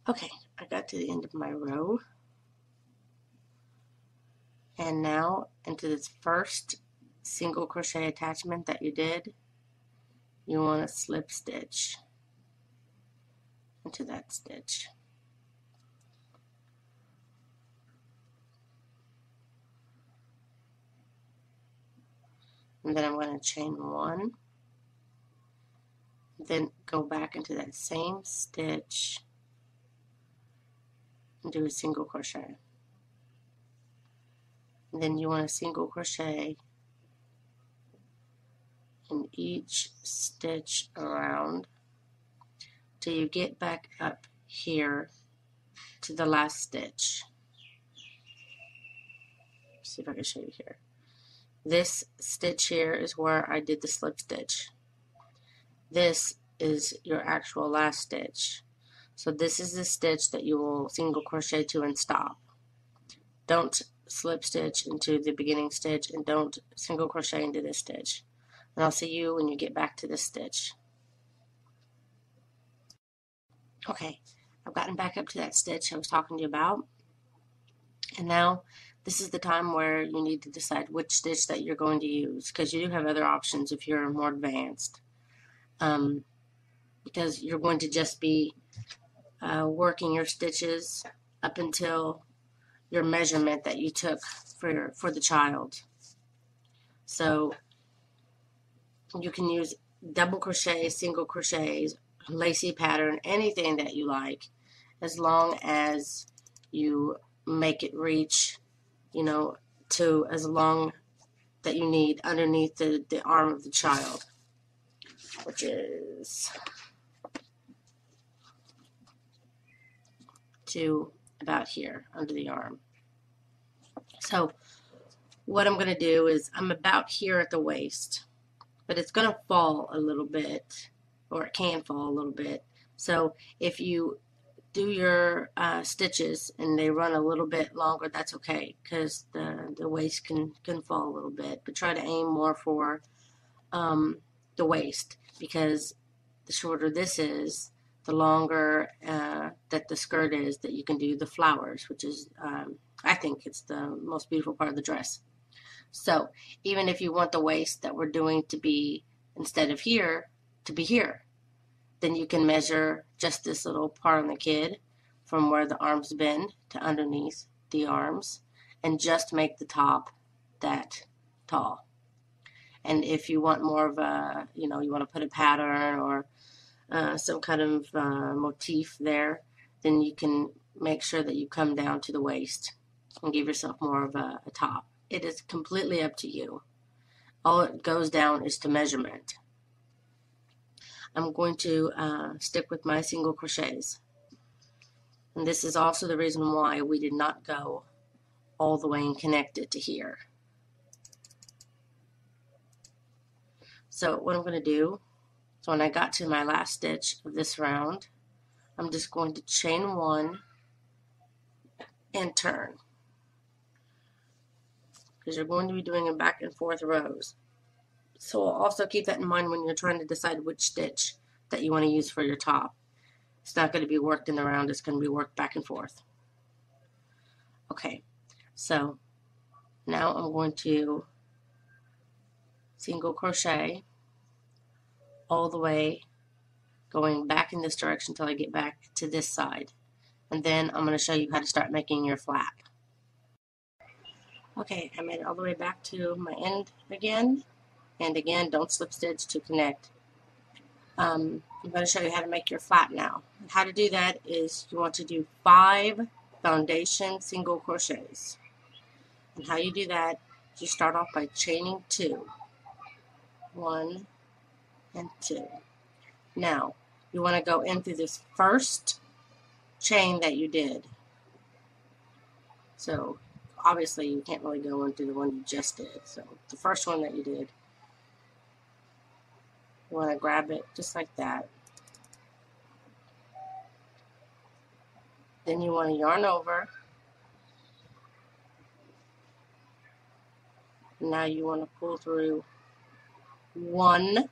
Okay, I got to the end of my row, and now into this first single crochet attachment that you did, you want to slip stitch into that stitch. And then I'm going to chain one, then go back into that same stitch and do a single crochet. And then you want to single crochet in each stitch around till you get back up here to the last stitch. Let's see if I can show you here. This stitch here is where I did the slip stitch. This is your actual last stitch. So this is the stitch that you will single crochet to and stop. Don't slip stitch into the beginning stitch, and don't single crochet into this stitch. And I'll see you when you get back to this stitch. Okay, I've gotten back up to that stitch I was talking to you about. And now this is the time where you need to decide which stitch that you're going to use, because you do have other options if you're more advanced. Because you're going to just be working your stitches up until your measurement that you took for the child. So you can use double crochet, single crochets, lacy pattern, anything that you like, as long as you make it reach, to as long that you need underneath the arm of the child, which is to about here under the arm. So what I'm going to do is I'm about here at the waist, but it's going to fall a little bit, or it can fall a little bit. So if you do your stitches and they run a little bit longer, that's okay, because the waist can fall a little bit. But try to aim more for the waist, because the shorter this is, the longer that the skirt is that you can do the flowers, which is, I think it's the most beautiful part of the dress. So even if you want the waist that we're doing to be, instead of here, to be here, then you can measure just this little part on the kid from where the arms bend to underneath the arms, and just make the top that tall. And if you want more of a, you want to put a pattern or some kind of motif there, then you can make sure that you come down to the waist and give yourself more of a top. It is completely up to you. All it goes down is to measurement. I'm going to stick with my single crochets. And this is also the reason why we did not go all the way and connect it to here. So what I'm going to do, so when I got to my last stitch of this round, I'm just going to chain one and turn, because you're going to be doing a back and forth rows. So also keep that in mind when you're trying to decide which stitch that you want to use for your top. It's not going to be worked in the round, it's going to be worked back and forth. Okay, so now I'm going to single crochet all the way, going back in this direction until I get back to this side. And then I'm going to show you how to start making your flap. Okay, I made it all the way back to my end again. And again, don't slip stitch to connect. I'm going to show you how to make your flap now. How to do that is you want to do 5 foundation single crochets. And how you do that, you start off by chaining 2. 1 and 2. Now, you want to go in through this first chain that you did. So, obviously, you can't really go into the one you just did. So, the first one that you did, you want to grab it just like that. Then you want to yarn over. Now you want to pull through one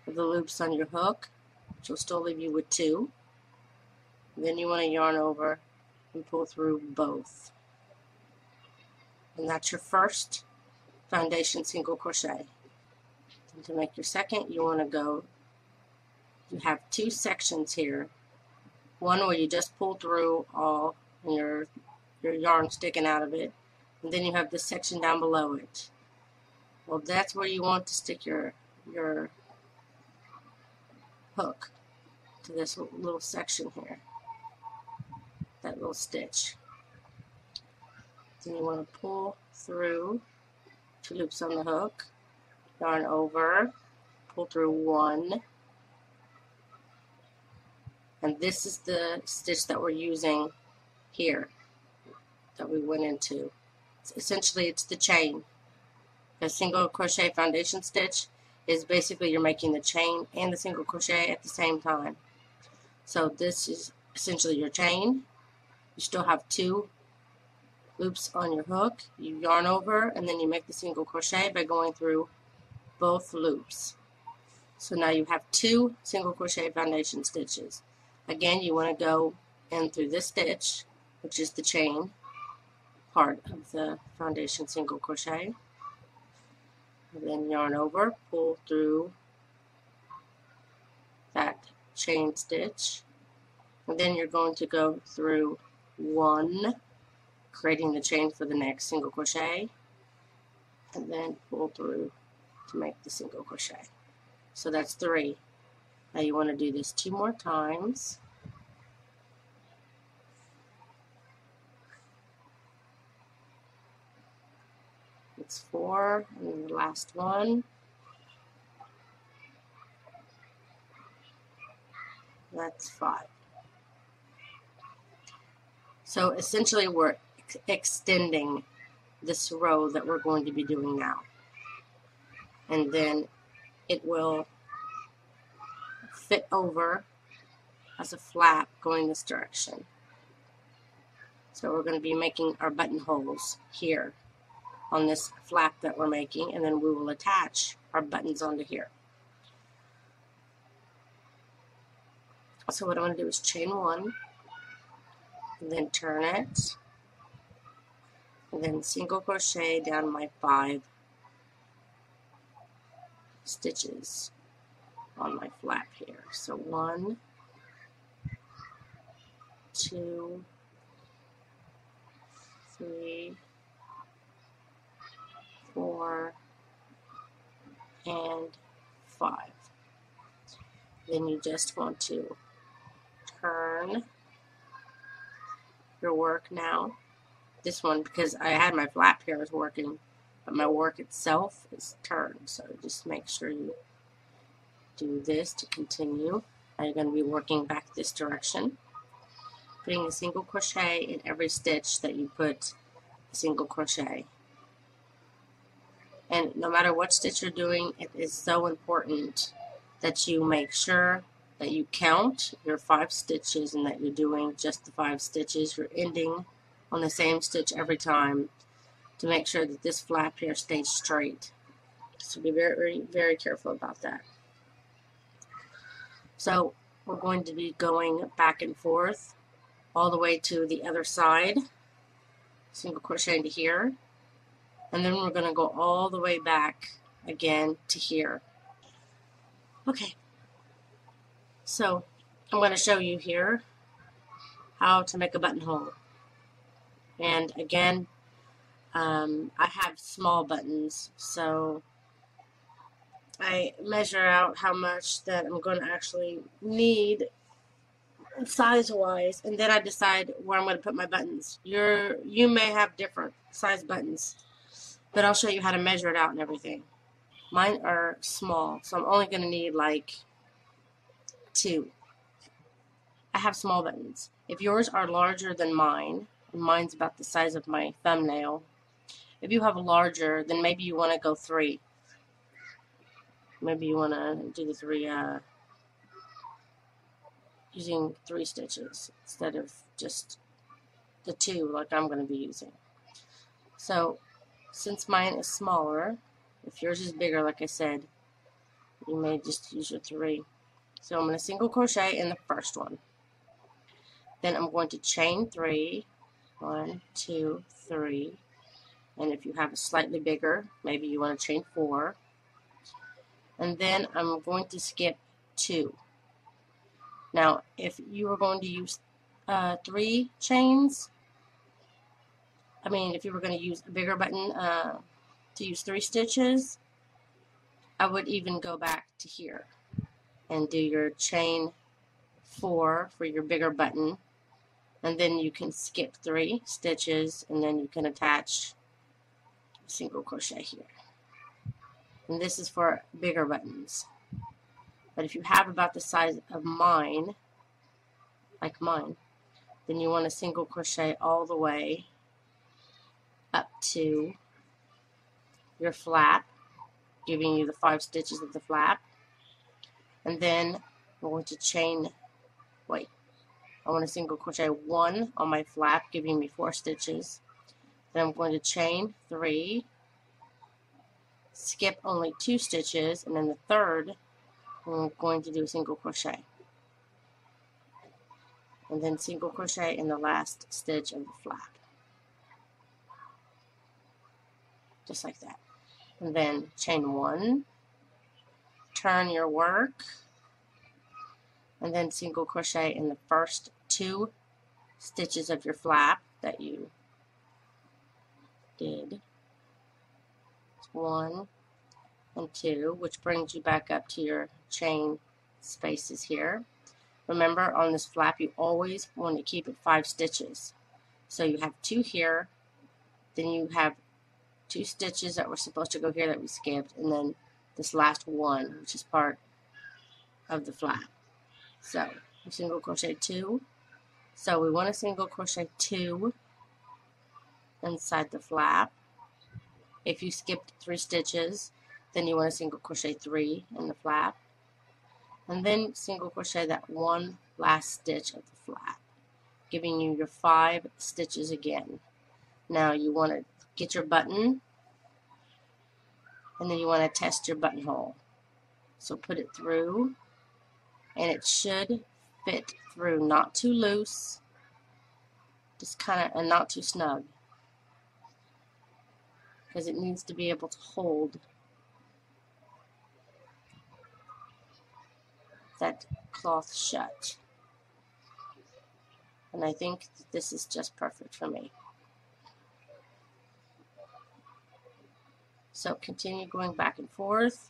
of the loops on your hook, which will still leave you with 2. Then you want to yarn over and pull through both. And that's your first foundation single crochet. And to make your second, you want to go, you have two sections here. One where you just pull through all and your yarn sticking out of it. And then you have this section down below it. Well, that's where you want to stick your hook, to this little section here, that little stitch. Then you want to pull through 2 loops on the hook, yarn over, pull through 1, and this is the stitch that we're using here, that we went into. Essentially, it's the chain. A single crochet foundation stitch is basically you're making the chain and the single crochet at the same time. So this is essentially your chain. You still have 2 loops on your hook. You yarn over and then you make the single crochet by going through both loops. So now you have 2 single crochet foundation stitches. Again, you want to go in through this stitch, which is the chain part of the foundation single crochet. And then yarn over, pull through that chain stitch, and then you're going to go through 1, creating the chain for the next single crochet, and then pull through to make the single crochet. So that's 3. Now you want to do this 2 more times. It's 4, and then the last one. That's 5. So essentially we're extending this row that we're going to be doing now. And then it will fit over as a flap going this direction. So we're going to be making our buttonholes here on this flap that we're making, and then we will attach our buttons onto here. So what I'm going to do is chain 1, and then turn it, and then single crochet down my 5 stitches on my flap here. So 1, 2, 3, 4, and 5. Then you just want to turn your work now. This one, because I had my flap here, was working, but my work itself is turned. So just make sure you do this to continue. Now you're going to be working back this direction, putting a single crochet in every stitch that you put a single crochet. And no matter what stitch you're doing, it is so important that you make sure that you count your 5 stitches and that you're doing just the 5 stitches. You're ending on the same stitch every time to make sure that this flap here stays straight. So be very, very careful about that. So we're going to be going back and forth all the way to the other side, single crochet into here, and then we're going to go all the way back again to here. Okay, so I'm going to show you here how to make a buttonhole. And again, I have small buttons, so I measure out how much that I'm going to actually need size-wise, and then I decide where I'm going to put my buttons. You may have different size buttons, but I'll show you how to measure it out and everything. Mine are small, so I'm only going to need like 2. I have small buttons. If yours are larger than mine, and mine's about the size of my thumbnail, if you have a larger, then maybe you want to go 3. Maybe you want to do the 3, using 3 stitches instead of just the 2 like I'm going to be using. So since mine is smaller, if yours is bigger, like I said, you may just use your 3. So I'm going to single crochet in the first one. Then I'm going to chain 3, 1, 2, 3, and if you have a slightly bigger, maybe you want to chain 4, and then I'm going to skip 2. Now, if you were going to use 3 chains, if you were going to use a bigger button to use 3 stitches, I would even go back to here and do your chain 4 for your bigger button, and then you can skip 3 stitches, and then you can attach a single crochet here. And this is for bigger buttons. But if you have about the size of mine, like mine, then you want to single crochet all the way up to your flap, giving you the 5 stitches of the flap. And then I'm going to chain, I want to single crochet 1 on my flap, giving me 4 stitches. Then I'm going to chain 3, skip only 2 stitches, and then the third, I'm going to do a single crochet. And then single crochet in the last stitch of the flap. Just like that. And then chain 1, turn your work, and then single crochet in the first 2 stitches of your flap that you did. 1 and 2, which brings you back up to your chain spaces here. Remember, on this flap you always want to keep it 5 stitches. So you have 2 here, then you have 2 stitches that were supposed to go here that we skipped, and then this last one, which is part of the flap. So we single crochet 2. So we want to single crochet 2 inside the flap. If you skipped 3 stitches, then you want to single crochet 3 in the flap, and then single crochet that one last stitch of the flap, giving you your 5 stitches again. Now you want to get your button, and then you want to test your buttonhole. So put it through, and it should fit through, not too loose, just kind of, and not too snug, because it needs to be able to hold that cloth shut. And I think that this is just perfect for me. So continue going back and forth,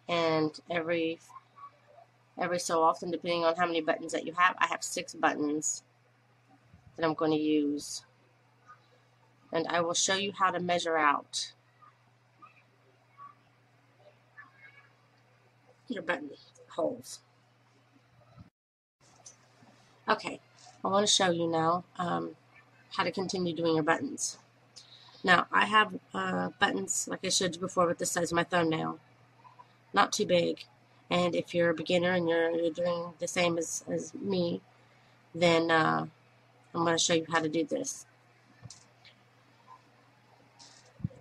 and every so often, depending on how many buttons that you have, I have 6 buttons that I'm going to use, and I will show you how to measure out your button holes. Okay, I want to show you now how to continue doing your buttons. Now, I have buttons, like I showed you before, with the size of my thumbnail. Not too big. And if you're a beginner and you're doing the same as me, then I'm going to show you how to do this.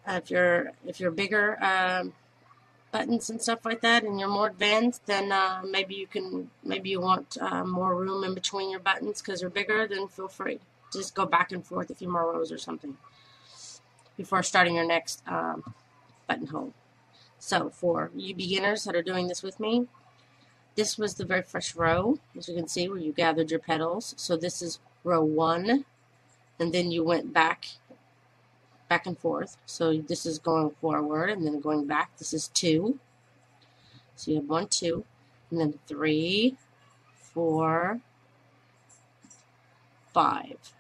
If you're bigger buttons and stuff like that, and you're more advanced, then maybe you want more room in between your buttons because they're bigger. Then feel free, just go back and forth a few more rows or something before starting your next buttonhole. So for you beginners that are doing this with me, this was the very first row, as you can see, where you gathered your petals. So this is row 1, and then you went back and forth. So this is going forward and then going back. This is 2. So you have 1, 2, and then 3, 4, 5.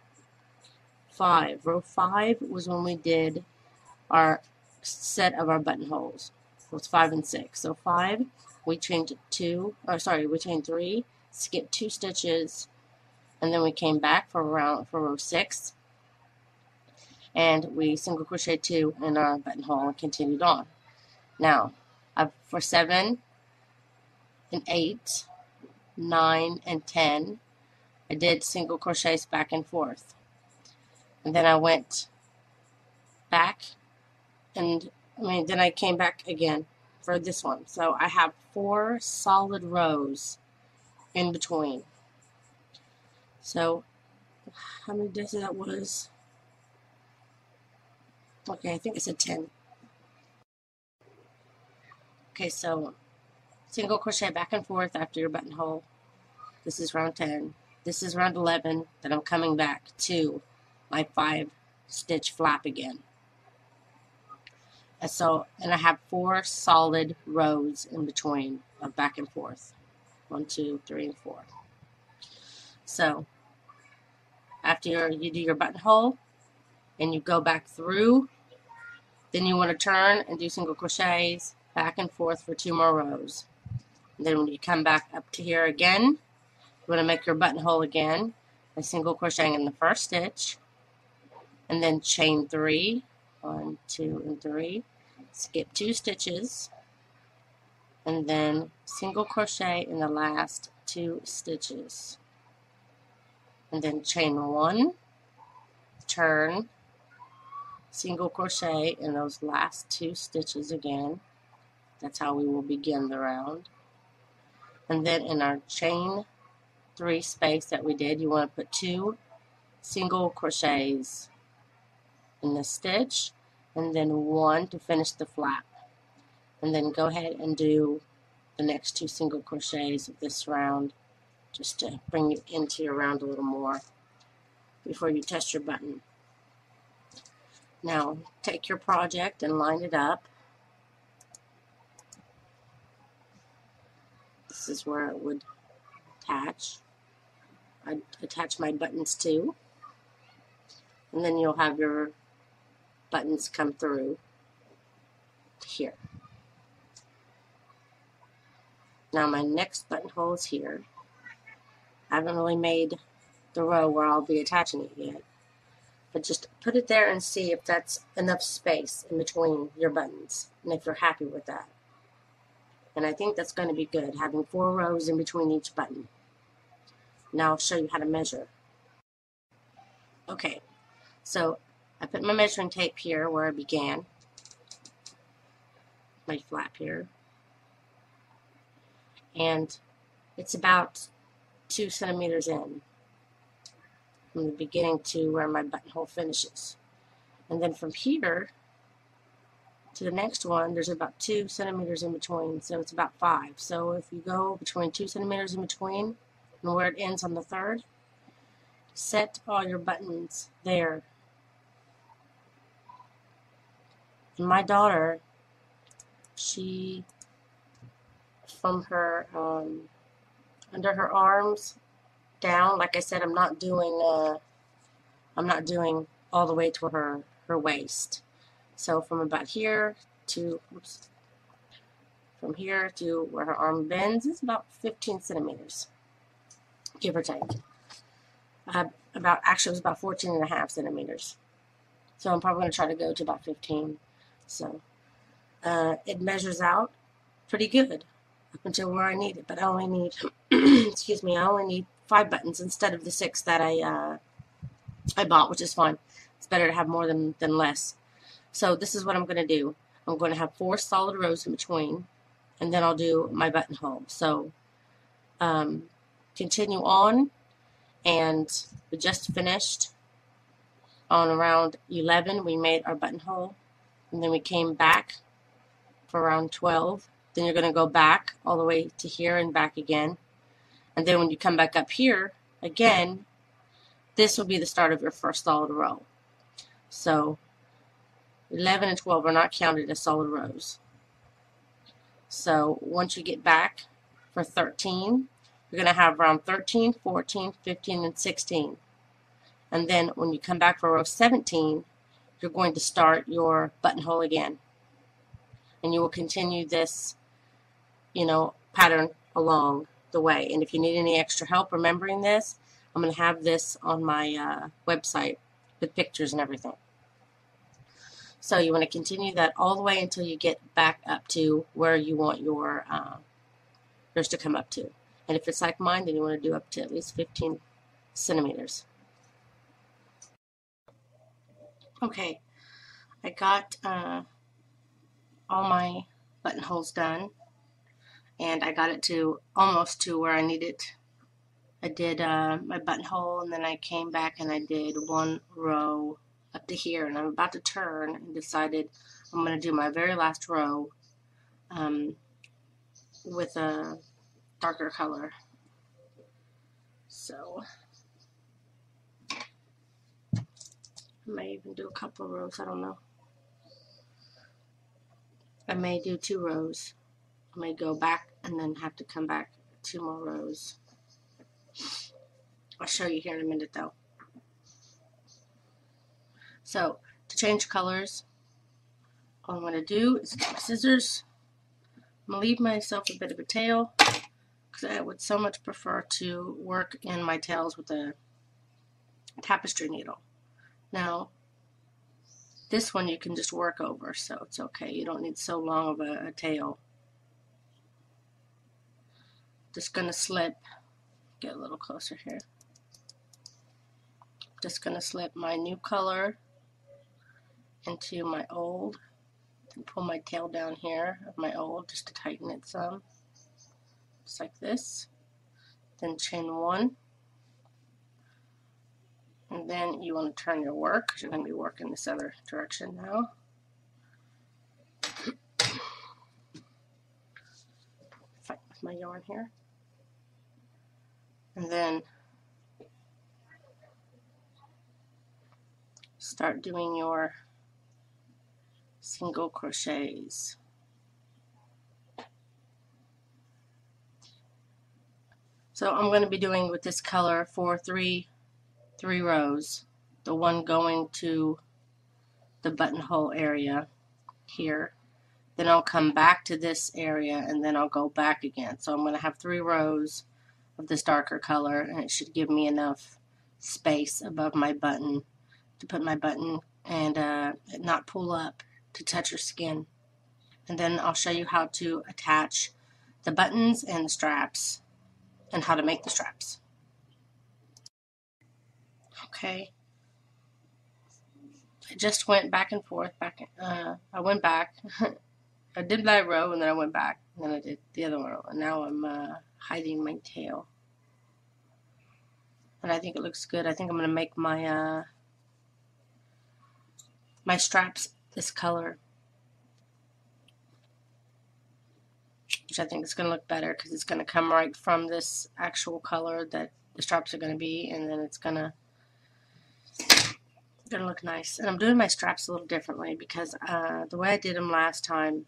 5. Row 5 was when we did our set of our buttonholes. So it's 5 and 6. So 5, we chained 3, skipped 2 stitches, and then we came back for row 6. And we single crochet 2 in our buttonhole and continued on. Now, for 7 and 8, 9 and 10, I did single crochets back and forth. And then I went back, and then I came back again for this one. So I have 4 solid rows in between. So how many days that was? Okay, I think I said 10. Okay, so single crochet back and forth after your buttonhole. This is round 10. This is round 11. Then I'm coming back to my 5-stitch flap again. And I have 4 solid rows in between of back and forth. 1, 2, 3, and 4. So after you do your buttonhole and you go back through, then you want to turn and do single crochets back and forth for 2 more rows. And then when you come back up to here again, you want to make your buttonhole again by single crocheting in the first stitch, and then chain 3, 1, 2, and 3, skip 2 stitches, and then single crochet in the last 2 stitches, and then chain 1, turn, single crochet in those last 2 stitches again. That's how we will begin the round. And then in our chain 3 space that we did, you want to put 2 single crochets in the stitch, and then 1 to finish the flap. And then go ahead and do the next 2 single crochets of this round, just to bring you into your round a little more before you test your button. Now take your project and line it up. This is where it would attach. I attach my buttons too, and then you'll have your buttons come through to here. Now my next buttonhole is here. I haven't really made the row where I'll be attaching it yet, but just put it there and see if that's enough space in between your buttons, and if you're happy with that. And I think that's going to be good, having 4 rows in between each button. Now I'll show you how to measure. Okay, so I put my measuring tape here where I began, my flap here, and it's about 2 centimeters in from the beginning to where my buttonhole finishes. And then from here to the next one, there's about 2 centimeters in between, so it's about 5. So if you go between 2 centimeters in between and where it ends on the 3rd, set all your buttons there. And my daughter, she, from her under her arms down, like I said, I'm not doing all the way to her waist. So from about here to, from here to where her arm bends is about 15 centimeters, give or take. Actually it was about 14 and a half centimeters. So I'm probably going to try to go to about 15. So it measures out pretty good up until where I need it, but I only need, excuse me, I only need 5 buttons instead of the 6 that I bought, which is fine. It's better to have more than less. So this is what I'm going to do. I'm going to have 4 solid rows in between, and then I'll do my buttonhole. So continue on, and we just finished on around 11. We made our buttonhole, and then we came back for around 12. Then you're going to go back all the way to here and back again. And then when you come back up here again, this will be the start of your first solid row. So 11 and 12 are not counted as solid rows. So once you get back for 13, you're going to have round 13, 14, 15, and 16. And then when you come back for row 17, you're going to start your buttonhole again. And you will continue this, pattern along the way. And if you need any extra help remembering this, I'm going to have this on my website with pictures and everything. So you want to continue that all the way until you get back up to where you want yours to come up to. And if it's like mine, then you want to do up to at least 15 centimeters. Okay, I got all my buttonholes done, and I got it to almost to where I need it I did my buttonhole, and then I came back and I did one row up to here, and I'm about to turn and decided I'm going to do my very last row with a darker color. So I may even do a couple of rows, I don't know. I may do 2 rows. I may go back and then have to come back 2 more rows. I'll show you here in a minute though. So to change colors, all I'm going to do is get my scissors. I'm going to leave myself a bit of a tail because I would so much prefer to work in my tails with a tapestry needle. Now, this one you can just work over, so it's okay. You don't need so long of a tail. Just going to slip, get a little closer here. Just going to slip my new color into my old, and pull my tail down here of my old just to tighten it some, just like this. Then chain 1, and then you want to turn your work because you're going to be working this other direction now. Fight with my yarn here, and then start doing your single crochets. So I'm going to be doing with this color for three rows. The one going to the buttonhole area here. Then I'll come back to this area and then I'll go back again. So I'm going to have 3 rows of this darker color, and it should give me enough space above my button to put my button and not pull up to touch your skin. And then I'll show you how to attach the buttons and the straps and how to make the straps. Okay, I just went back and forth, I went back, I did my row and then I went back, and then I did the other row, and now I'm hiding my tail. And I think it looks good. I think I'm going to make my my straps this color, which I think is going to look better because it's going to come right from this actual color that the straps are going to be, and then it's going to look nice. And I'm doing my straps a little differently because the way I did them last time,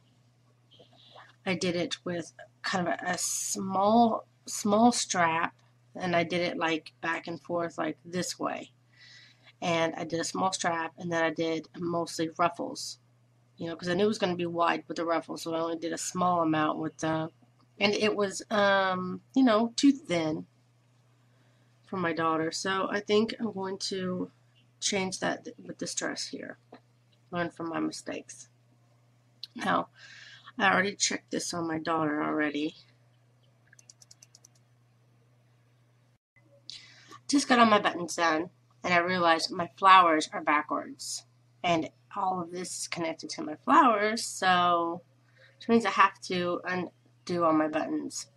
I did it with kind of a small strap, and I did it like back and forth like this way. And I did a small strap, and then I did mostly ruffles, you know, because I knew it was going to be wide with the ruffles, so I only did a small amount with the, and it was, you know, too thin for my daughter. So I think I'm going to change that with this dress here. Learn from my mistakes. Now, I already checked this on my daughter already. Just got all my buttons done, and I realized my flowers are backwards, and all of this is connected to my flowers, so which means I have to undo all my buttons.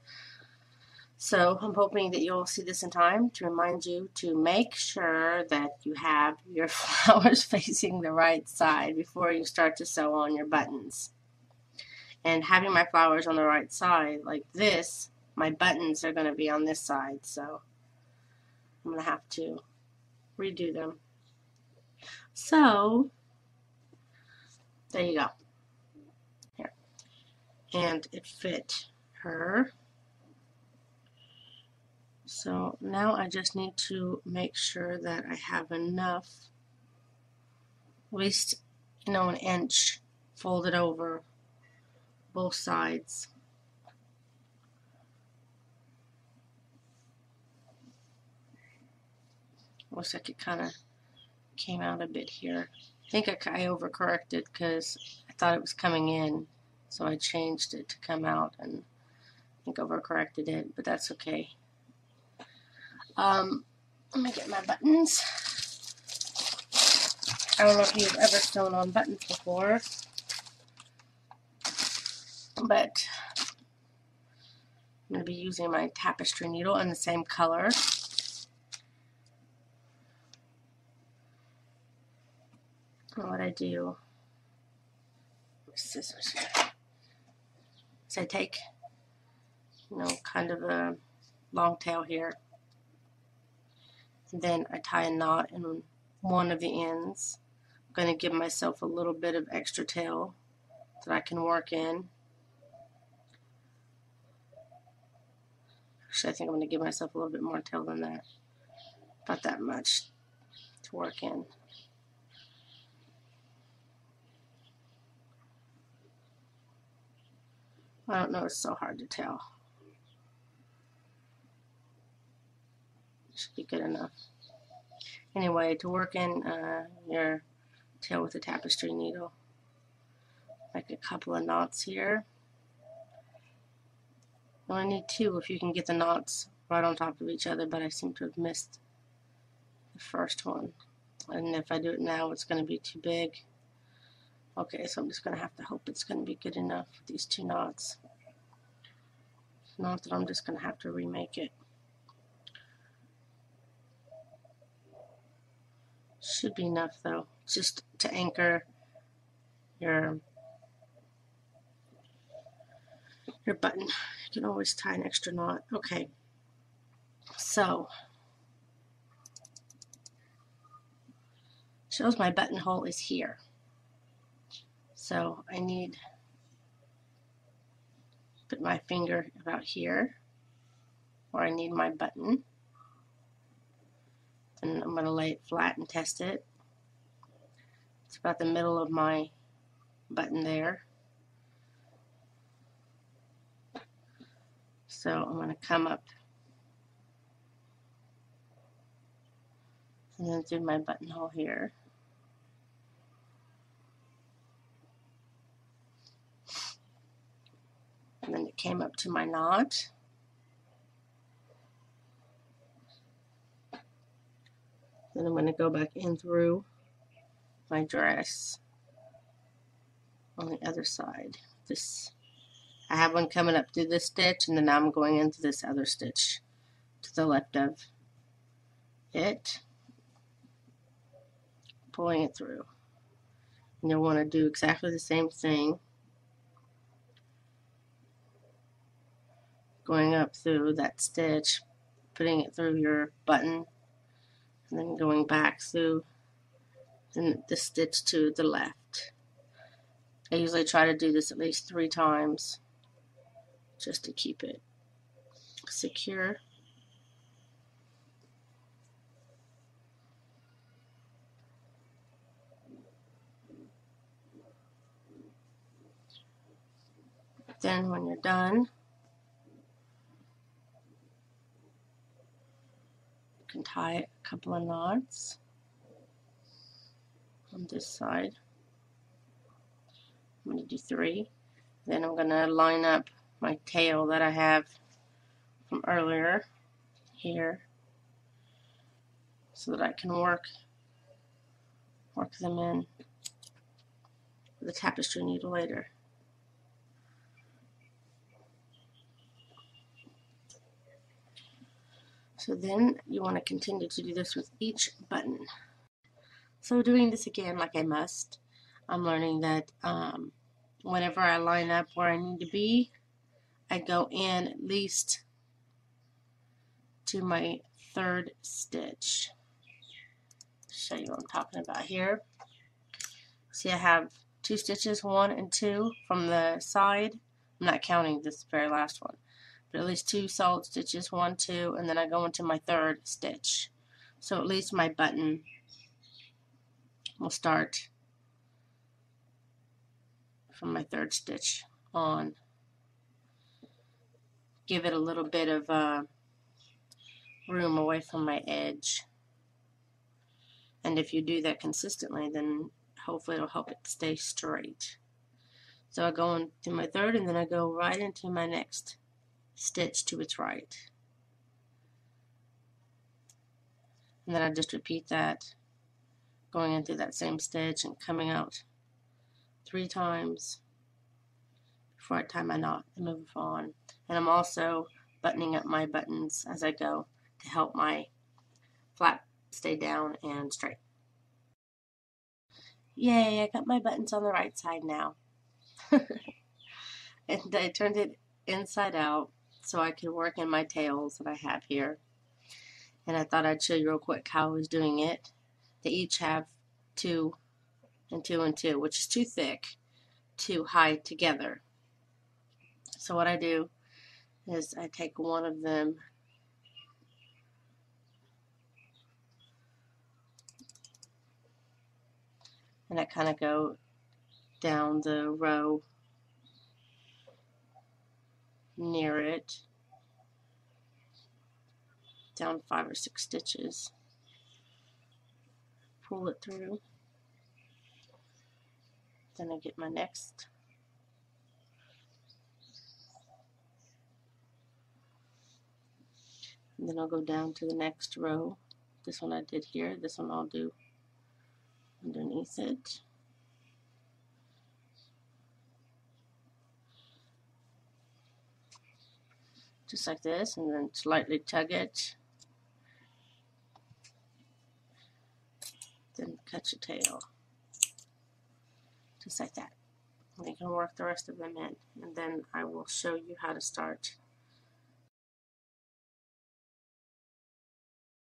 So I'm hoping that you'll see this in time to remind you to make sure that you have your flowers facing the right side before you start to sew on your buttons. And having my flowers on the right side like this, my buttons are going to be on this side, so I'm going to have to redo them. So there you go. Here. And it fit her. So now I just need to make sure that I have enough, at least, you know, 1 inch folded over both sides. Looks like it kind of came out a bit here. I think I overcorrected because I thought it was coming in, so I changed it to come out, and I think overcorrected it, but that's okay. Let me get my buttons. I don't know if you've ever sewn on buttons before, but I'm to be using my tapestry needle in the same color. And what I do, scissors here. So I take, kind of a long tail here. And then I tie a knot in one of the ends. I'm going to give myself a little bit of extra tail that I can work in. Actually, I think I'm going to give myself a little bit more tail than that. About that much to work in. I don't know, it's so hard to tell. Should be good enough. Anyway, to work in your tail with a tapestry needle, like a couple of knots here. You only need 2 if you can get the knots right on top of each other, but I seem to have missed the first one. And if I do it now, it's going to be too big. Okay, so I'm just going to have to hope it's going to be good enough with these 2 knots. If not, then I'm just going to have to remake it. Should be enough though, just to anchor your button. You can always tie an extra knot. Okay, so shows my buttonhole is here. So I need to put my finger about here where I need my button. And I'm going to lay it flat and test it. It's about the middle of my button there. So I'm going to come up and then do my buttonhole here. And then it came up to my knot. Then I'm going to go back in through my dress on the other side. I have one coming up through this stitch, and then now I'm going into this other stitch to the left of it, pulling it through. And you'll want to do exactly the same thing, going up through that stitch, putting it through your button, and then going back through the stitch to the left. I usually try to do this at least 3 times just to keep it secure. Then when you're done, you can tie a couple of knots on this side. I'm going to do 3. Then I'm going to line up my tail that I have from earlier here so that I can work them in with a tapestry needle later. So then you want to continue to do this with each button. So doing this again like I must, I'm learning that whenever I line up where I need to be, I go in at least to my 3rd stitch. Show you what I'm talking about here. See, I have 2 stitches, 1 and 2 from the side. I'm not counting this very last one, but at least 2 solid stitches, 1, 2, and then I go into my 3rd stitch. So at least my button will start from my 3rd stitch on. Give it a little bit of room away from my edge. And if you do that consistently, then hopefully it'll help it stay straight. So I go into my 3rd, and then I go right into my next stitch to its right. And then I just repeat that, going into that same stitch and coming out 3 times before I tie my knot and move on. And I'm also buttoning up my buttons as I go to help my flap stay down and straight. Yay, I got my buttons on the right side now. And I turned it inside out so I could work in my tails that I have here. And I thought I'd show you real quick how I was doing it. They each have 2 and 2 and 2, which is too thick to hide together. So what I do is I take one of them and I kind of go down the row near it, down 5 or 6 stitches, pull it through, then I get my next, and then I'll go down to the next row. This one I did here, this one I'll do underneath it. Just like this, and then slightly tug it, then cut your tail, just like that. And you can work the rest of them in, and then I will show you how to start